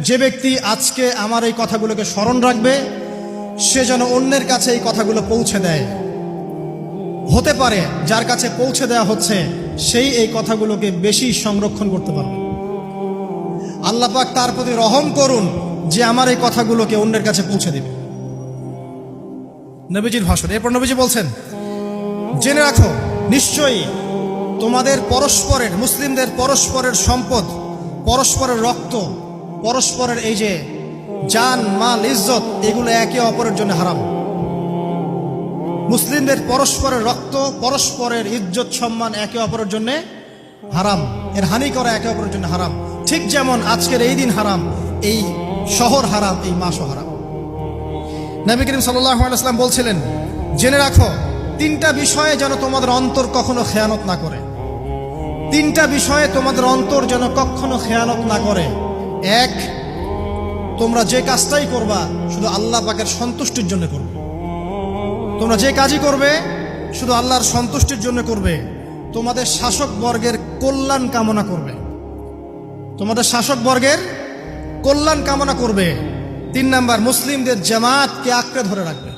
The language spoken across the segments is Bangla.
যে ব্যক্তি আজকে আমার এই কথাগুলোকে স্মরণ রাখবে সে যেন অন্যের কাছে এই কথাগুলো পৌঁছে দেয়। হতে পারে যার কাছে পৌঁছে দেওয়া হচ্ছে সেই এই কথাগুলোকে বেশি সংরক্ষণ করতে পারবে। আল্লাহ পাক তার প্রতি রহম করুন যে আমার এই কথাগুলোকে অন্যের কাছে পৌঁছে দেবে। নবীজির ভাষণ। এরপর নবীজি বলছেন, জেনে রাখো নিশ্চয়ই তোমাদের পরস্পরের, মুসলিমদের পরস্পরের সম্পদ, পরস্পরের রক্ত, পরস্পরের এই যে জান মাল ইজ্জত, এগুলো একে অপরের জন্য হারাম। মুসলিমদের পরস্পরের রক্ত, পরস্পরের ইজ্জত সম্মান একে অপরের জন্য হারাম। এর হানি করা একে অপরের জন্য হারাম। ঠিক যেমন আজকের এই দিন হারাম, এই শহর হারাম, এই মাসও হারাম। নবী করিম সাল্লাল্লাহু আলাইহি ওয়াসাল্লাম বলছিলেন, জেনে রাখো তিনটা বিষয়ে যেন তোমাদের অন্তর কখনো খেয়ানত না করে। তিনটা বিষয়ে তোমাদের অন্তর যেন কখনো খেয়ানত না করে। এক, তোমরা যে কাজটাই করবা শুধু আল্লাহ পাকের সন্তুষ্টির জন্য করবে। তোমরা যে কাজই করবে শুধু আল্লাহর সন্তুষ্টির জন্য করবে। তোমাদের শাসক বর্গের কল্যাণ কামনা করবে। তোমাদের শাসক বর্গের কল্যাণ কামনা করবে। 3 নাম্বার, মুসলিমদের জামাতকে আঁকড়ে ধরে রাখবে।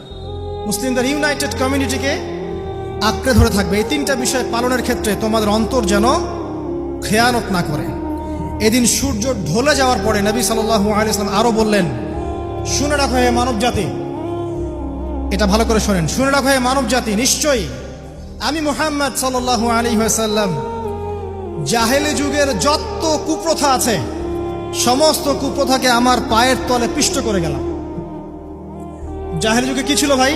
মুসলিমদের ইউনাইটেড কমিউনিটিকে আঁকড়ে ধরে থাকবে। এই 3টা বিষয় পালনের ক্ষেত্রে তোমাদের অন্তর যেন খেয়ানত না করে। এদিন সূর্য ঢলে যাওয়ার পরে নবী সাল্লাল্লাহু আলাইহি ওয়াসাল্লাম আরো বললেন, শুনে রাখো হে মানব জাতি, এটা ভালো করে শোনেন, শুনে রাখো হে মানব জাতি, নিশ্চয়ই আমি মুহাম্মদ সাল্লাল্লাহু আলাইহি ওয়াসাল্লাম জাহেলি যুগের যত কুপ্রথা আছে সমস্ত কুপ্রথাকে আমার পায়ের তলে পিষ্ট করে গেলাম। জাহেলি যুগে কি ছিল ভাই?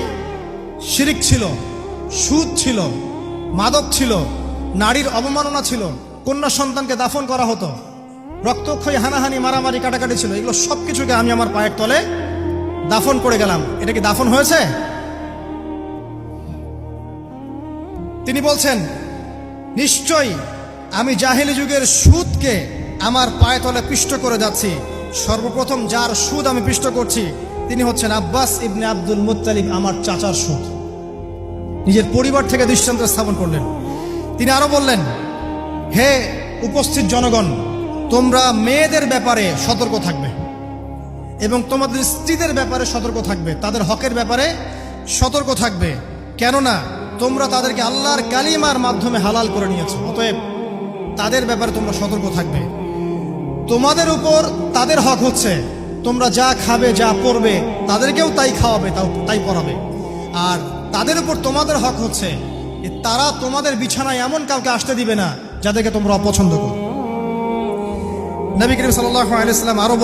শিরিক ছিল, সুদ ছিল, মাদক ছিল, নারীর অবমাননা ছিল, কন্যা সন্তানকে দাফন করা হতো, রক্তক্ষয়ী, হানাহানি, মারামারি, কাটাকাটি ছিল। এগুলো সবকিছুকে আমি আমার পায়ের তলে দাফন করে গেলাম। এটা কি দাফন হয়েছে? তিনি বলছেন, নিশ্চয়ই আমি জাহেলি যুগের সুদকে আমার পায়ে তলে পিষ্ট করে যাচ্ছি। সর্বপ্রথম যার সুদ আমি পিষ্ট করছি তিনি হচ্ছেন আব্বাস ইবনে আব্দুল মুত্তালিব, আমার চাচার সুদ। নিজের পরিবার থেকে দৃষ্টান্ত স্থাপন করলেন। তিনি আরো বললেন, হে উপস্থিত জনগণ, তোমরা মেয়েদের ব্যাপারে সতর্ক থাকবে এবং তোমাদের স্ত্রীদের ব্যাপারে সতর্ক থাকবে, তাদের হকের ব্যাপারে সতর্ক থাকবে, কেননা তোমরা তাদেরকে আল্লাহর কালিমার মাধ্যমে হালাল করে নিয়েছো। অতএব তাদের ব্যাপারে তোমরা সতর্ক থাকবে। তোমাদের উপর তাদের হক হচ্ছে তোমরা যা খাবে, যা পরবে, তাদেরকেও তাই খাওয়াবে, তাই পরাবে। আর তাদের উপর তোমাদের হক হচ্ছে তারা তোমাদের বিছানায় এমন কাউকে আসতে দিবে না যাদেরকে তোমরা অপছন্দ করো। নবী করিম সাল্লাল্লাহু আলাইহি ওয়াসাল্লাম আরো